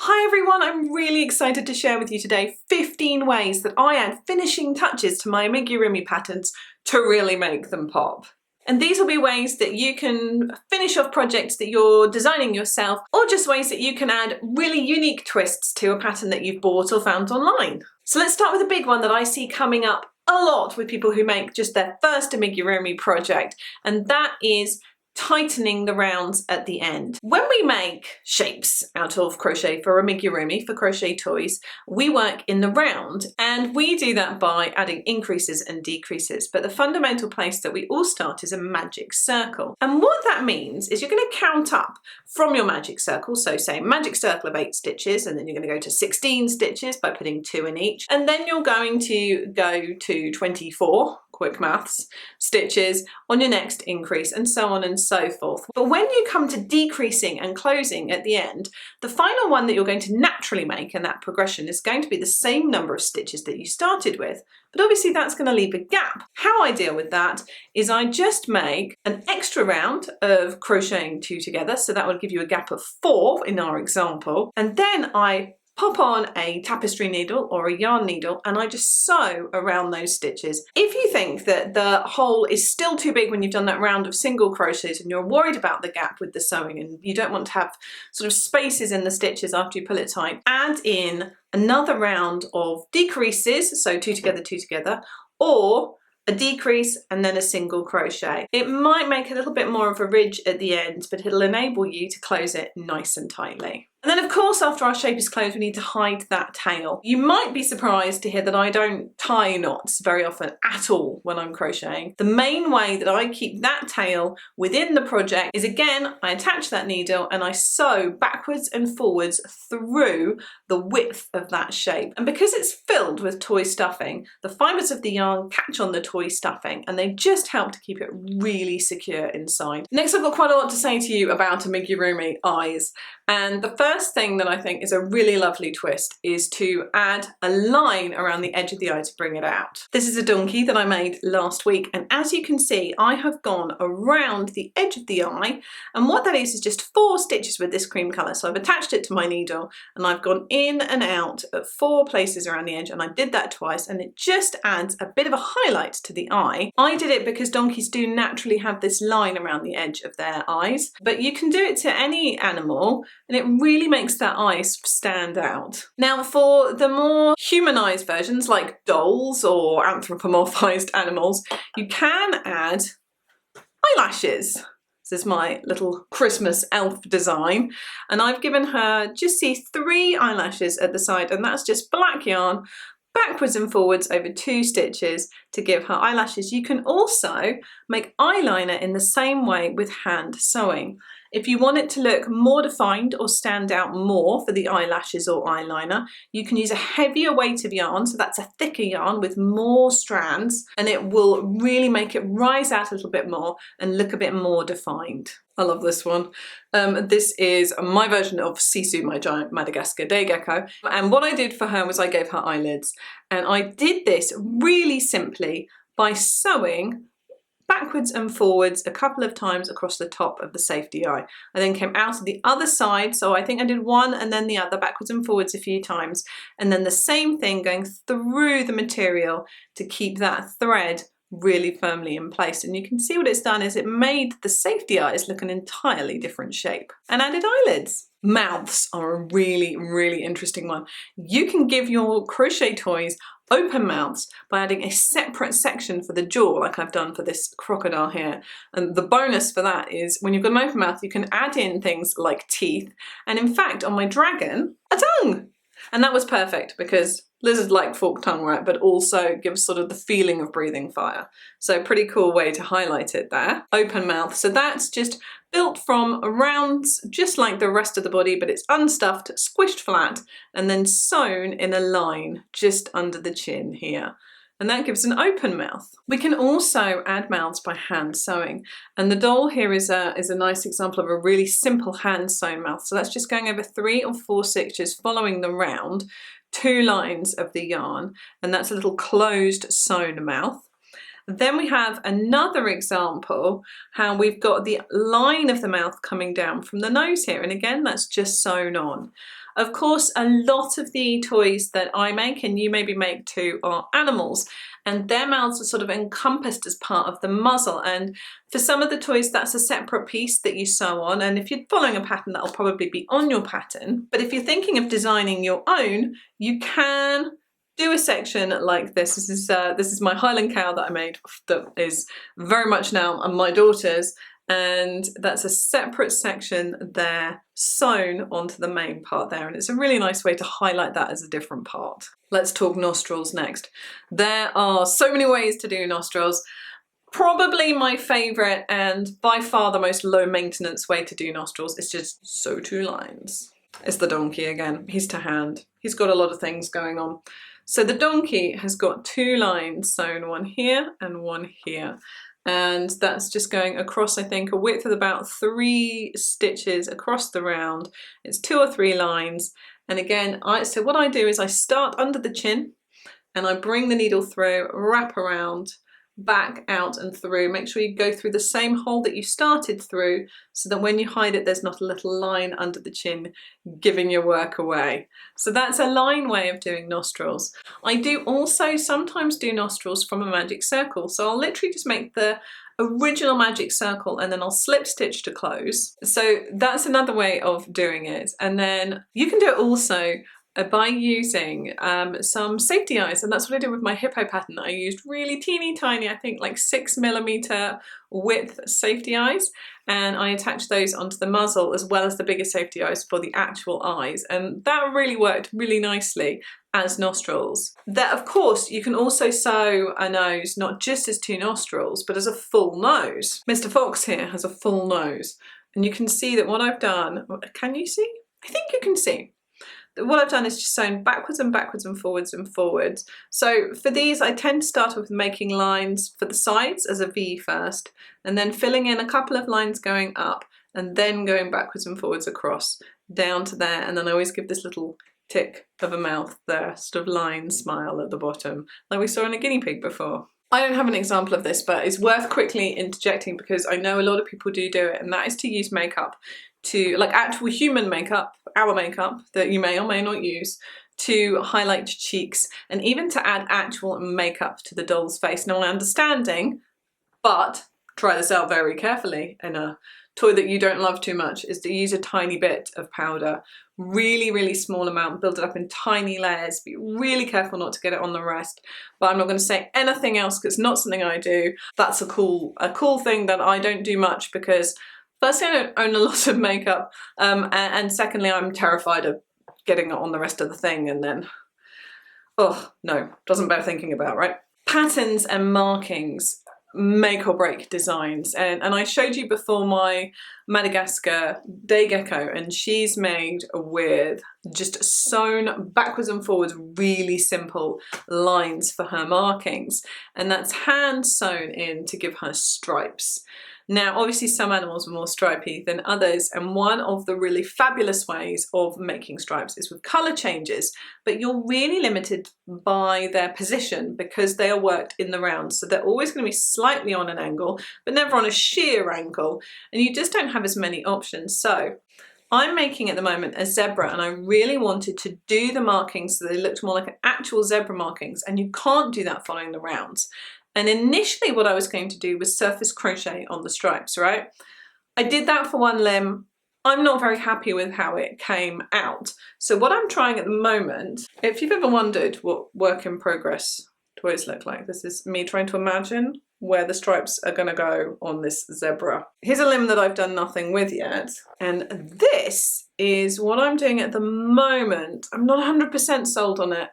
Hi everyone, I'm really excited to share with you today 15 ways that I add finishing touches to my amigurumi patterns to really make them pop. And these will be ways that you can finish off projects that you're designing yourself, or just ways that you can add really unique twists to a pattern that you've bought or found online. So let's start with a big one that I see coming up a lot with people who make just their first amigurumi project, and that is tightening the rounds at the end. When we make shapes out of crochet for amigurumi, for crochet toys, we work in the round, and we do that by adding increases and decreases. But the fundamental place that we all start is a magic circle. And what that means is you're going to count up from your magic circle. So say magic circle of 8 stitches, and then you're going to go to 16 stitches by putting 2 in each. And then you're going to go to 24, quick maths, stitches on your next increase, and so on and so forth. But when you come to decreasing and closing at the end, the final one that you're going to naturally make in that progression is going to be the same number of stitches that you started with. But obviously that's going to leave a gap. How I deal with that is I just make an extra round of crocheting 2 together, so that would give you a gap of 4 in our example, and then I pop on a tapestry needle or a yarn needle and I just sew around those stitches. If you think that the hole is still too big when you've done that round of single crochets and you're worried about the gap with the sewing and you don't want to have sort of spaces in the stitches after you pull it tight, add in another round of decreases, so 2 together, or a decrease and then a single crochet. It might make a little bit more of a ridge at the end, but it'll enable you to close it nice and tightly. And then of course, after our shape is closed, we need to hide that tail. You might be surprised to hear that I don't tie knots very often at all when I'm crocheting. The main way that I keep that tail within the project is, again, I attach that needle and I sew backwards and forwards through the width of that shape. And because it's filled with toy stuffing, the fibres of the yarn catch on the toy stuffing and they just help to keep it really secure inside. Next, I've got quite a lot to say to you about amigurumi eyes. And the first thing that I think is a really lovely twist is to add a line around the edge of the eye to bring it out. This is a donkey that I made last week, and as you can see, I have gone around the edge of the eye, and what that is just 4 stitches with this cream colour. So I've attached it to my needle and I've gone in and out at 4 places around the edge, and I did that twice, and it just adds a bit of a highlight to the eye. I did it because donkeys do naturally have this line around the edge of their eyes, but you can do it to any animal and it really makes that eye stand out. Now, for the more humanized versions like dolls or anthropomorphized animals, you can add eyelashes. This is my little Christmas elf design, and I've given her, just see, 3 eyelashes at the side, and that's just black yarn backwards and forwards over 2 stitches to give her eyelashes. You can also make eyeliner in the same way with hand sewing. If you want it to look more defined or stand out more for the eyelashes or eyeliner, you can use a heavier weight of yarn, so that's a thicker yarn with more strands, and it will really make it rise out a little bit more and look a bit more defined. I love this one. This is my version of Sisu, my giant Madagascar day gecko. And what I did for her was I gave her eyelids. And I did this really simply by sewing backwards and forwards a couple of times across the top of the safety eye. I then came out of the other side, so I think I did one and then the other, backwards and forwards a few times, and then the same thing going through the material to keep that thread really firmly in place. And you can see what it's done is it made the safety eyes look an entirely different shape. And added eyelids. Mouths are a really, really interesting one. You can give your crochet toys open mouths by adding a separate section for the jaw, like I've done for this crocodile here. And the bonus for that is when you've got an open mouth, you can add in things like teeth, and in fact on my dragon, a tongue. And that was perfect because lizards like forked tongue, right, but also gives sort of the feeling of breathing fire. So pretty cool way to highlight it there. Open mouth. So that's just built from rounds, just like the rest of the body, but it's unstuffed, squished flat, and then sewn in a line just under the chin here. And that gives an open mouth. We can also add mouths by hand sewing. And the doll here is a nice example of a really simple hand sewn mouth. So that's just going over 3 or 4 stitches following the round, 2 lines of the yarn, and that's a little closed sewn mouth. Then we have another example how we've got the line of the mouth coming down from the nose here, and again that's just sewn on. Of course, a lot of the toys that I make and you maybe make too are animals, and their mouths are sort of encompassed as part of the muzzle. And for some of the toys, that's a separate piece that you sew on. And if you're following a pattern, that'll probably be on your pattern. But if you're thinking of designing your own, you can do a section like this. This is my Highland cow that I made that is very much now my daughter's. And that's a separate section there sewn onto the main part there, and it's a really nice way to highlight that as a different part. Let's talk nostrils next. There are so many ways to do nostrils. Probably my favourite and by far the most low maintenance way to do nostrils is just sew 2 lines. It's the donkey again. He's to hand. He's got a lot of things going on. So the donkey has got 2 lines sewn, one here and one here. And that's just going across, I think, a width of about 3 stitches across the round. It's 2 or 3 lines. And again, so what I do is I start under the chin and I bring the needle through, wrap around, back out and through. Make sure you go through the same hole that you started through so that when you hide it, there's not a little line under the chin giving your work away. So that's a line way of doing nostrils. I do also sometimes do nostrils from a magic circle. So I'll literally just make the original magic circle and then I'll slip stitch to close. So that's another way of doing it. And then you can do it also by using some safety eyes, and that's what I did with my hippo pattern. I used really teeny tiny, I think like 6mm width safety eyes, and I attached those onto the muzzle as well as the bigger safety eyes for the actual eyes, and that really worked really nicely as nostrils. That, of course, you can also sew a nose not just as 2 nostrils but as a full nose. Mr. Fox here has a full nose, and you can see that what I've done, can you see? I think you can see. What I've done is just sewn backwards and backwards and forwards and forwards. So for these, I tend to start with making lines for the sides as a V first, and then filling in a couple of lines going up, and then going backwards and forwards across down to there. And then I always give this little tick of a mouth there, sort of line smile at the bottom, like we saw in a guinea pig before. I don't have an example of this, but it's worth quickly interjecting because I know a lot of people do it, and that is to use makeup to, like actual human makeup, our makeup that you may or may not use, to highlight your cheeks and even to add actual makeup to the doll's face. Now, my understanding, but try this out very carefully in a toy that you don't love too much, is to use a tiny bit of powder, really small amount, build it up in tiny layers, be really careful not to get it on the rest. But I'm not going to say anything else because it's not something I do. That's a cool thing that I don't do much because firstly, I don't own a lot of makeup, and secondly, I'm terrified of getting it on the rest of the thing and then, oh no, doesn't bear thinking about, right? Patterns and markings make or break designs, and I showed you before my Madagascar day gecko, and she's made with just sewn backwards and forwards really simple lines for her markings, and that's hand sewn in to give her stripes. Now, obviously some animals are more stripy than others, and one of the really fabulous ways of making stripes is with colour changes, but you're really limited by their position because they are worked in the round. So they're always going to be slightly on an angle, but never on a sheer angle, and you just don't have as many options. So I'm making at the moment a zebra, and I really wanted to do the markings so they looked more like an actual zebra markings, and you can't do that following the rounds. And initially what I was going to do was surface crochet on the stripes, right? I did that for one limb. I'm not very happy with how it came out. So what I'm trying at the moment, if you've ever wondered what work in progress toys look like, this is me trying to imagine where the stripes are gonna go on this zebra. Here's a limb that I've done nothing with yet. And this is what I'm doing at the moment. I'm not 100% sold on it,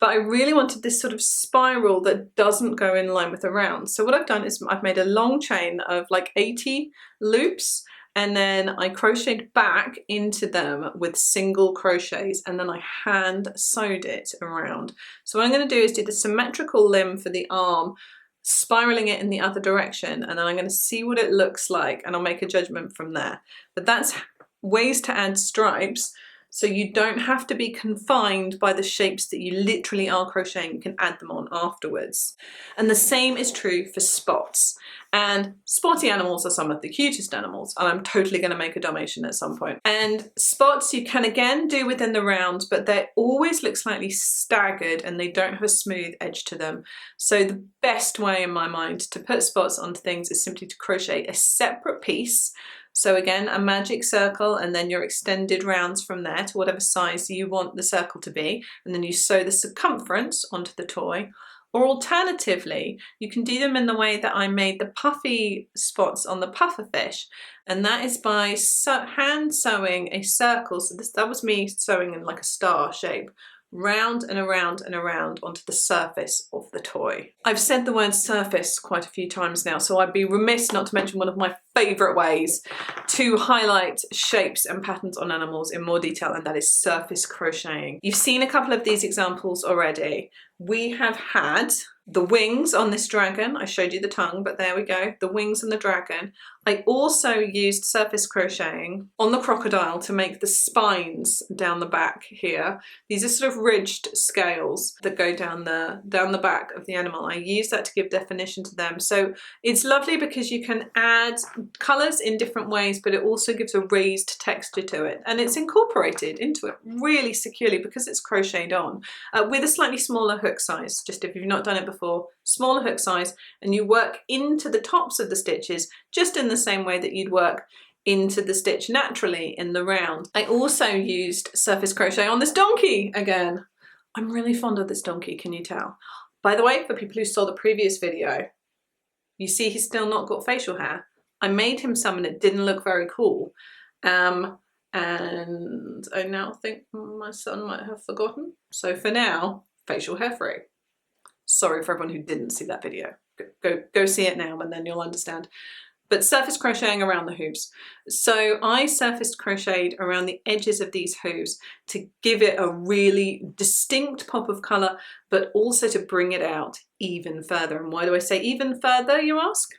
but I really wanted this sort of spiral that doesn't go in line with the round. So what I've done is I've made a long chain of like 80 loops, and then I crocheted back into them with single crochets, and then I hand sewed it around. So what I'm going to do is do the symmetrical limb for the arm, spiraling it in the other direction, and then I'm going to see what it looks like and I'll make a judgment from there. But that's ways to add stripes So you don't have to be confined by the shapes that you literally are crocheting. You can add them on afterwards. And the same is true for spots. And spotty animals are some of the cutest animals, and I'm totally going to make a Dalmatian at some point. And spots you can again do within the round, but they always look slightly staggered and they don't have a smooth edge to them. So the best way in my mind to put spots onto things is simply to crochet a separate piece. So again, a magic circle and then your extended rounds from there to whatever size you want the circle to be, and then you sew the circumference onto the toy. Or alternatively, you can do them in the way that I made the puffy spots on the puffer fish, and that is by hand sewing a circle. So that was me sewing in like a star shape, round and around and around onto the surface of the toy. I've said the word surface quite a few times now, so I'd be remiss not to mention one of my favourite ways to highlight shapes and patterns on animals in more detail, and that is surface crocheting. You've seen a couple of these examples already. We have had the wings on this dragon. I showed you the tongue, but there we go, the wings and the dragon. I also used surface crocheting on the crocodile to make the spines down the back here. These are sort of ridged scales that go down the back of the animal. I use that to give definition to them. So it's lovely because you can add colours in different ways, but it also gives a raised texture to it, and it's incorporated into it really securely because it's crocheted on with a slightly smaller hook size. Just if you've not done it before, smaller hook size, and you work into the tops of the stitches just in the same way that you'd work into the stitch naturally in the round. I also used surface crochet on this donkey again. I'm really fond of this donkey, can you tell? By the way, for people who saw the previous video, you see he's still not got facial hair. I made him some and it didn't look very cool. And I now think my son might have forgotten. So for now, facial hair free. Sorry for everyone who didn't see that video. Go see it now and then you'll understand. But surface crocheting around the hooves. So I surface crocheted around the edges of these hooves to give it a really distinct pop of colour, but also to bring it out even further. And why do I say even further, you ask?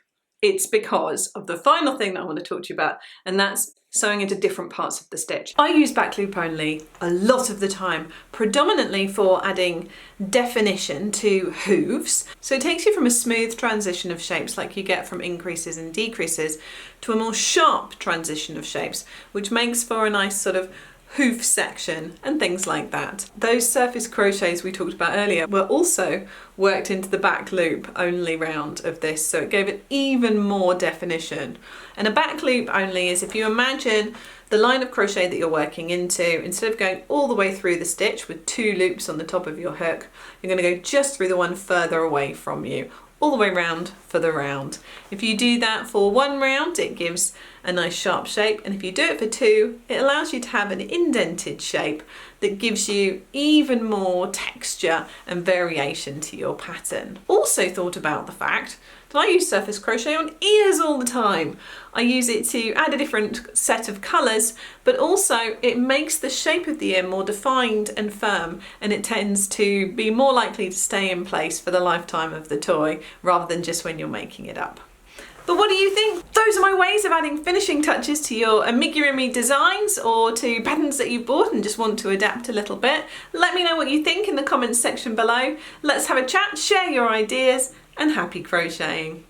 It's because of the final thing that I want to talk to you about, and that's sewing into different parts of the stitch. I use back loop only a lot of the time, predominantly for adding definition to hooves. So it takes you from a smooth transition of shapes like you get from increases and decreases to a more sharp transition of shapes, which makes for a nice sort of hoof section and things like that. Those surface crochets we talked about earlier were also worked into the back loop only round of this, so it gave it even more definition. And a back loop only is if you imagine the line of crochet that you're working into, instead of going all the way through the stitch with 2 loops on the top of your hook, you're going to go just through the one further away from you, all the way round for the round. If you do that for 1 round, it gives a nice sharp shape, and if you do it for 2, it allows you to have an indented shape that gives you even more texture and variation to your pattern. Also thought about the fact that I use surface crochet on ears all the time. I use it to add a different set of colours, but also it makes the shape of the ear more defined and firm, and it tends to be more likely to stay in place for the lifetime of the toy rather than just when you're making it up. But what do you think? Those are my ways of adding finishing touches to your amigurumi designs or to patterns that you've bought and just want to adapt a little bit. Let me know what you think in the comments section below. Let's have a chat, share your ideas, and happy crocheting.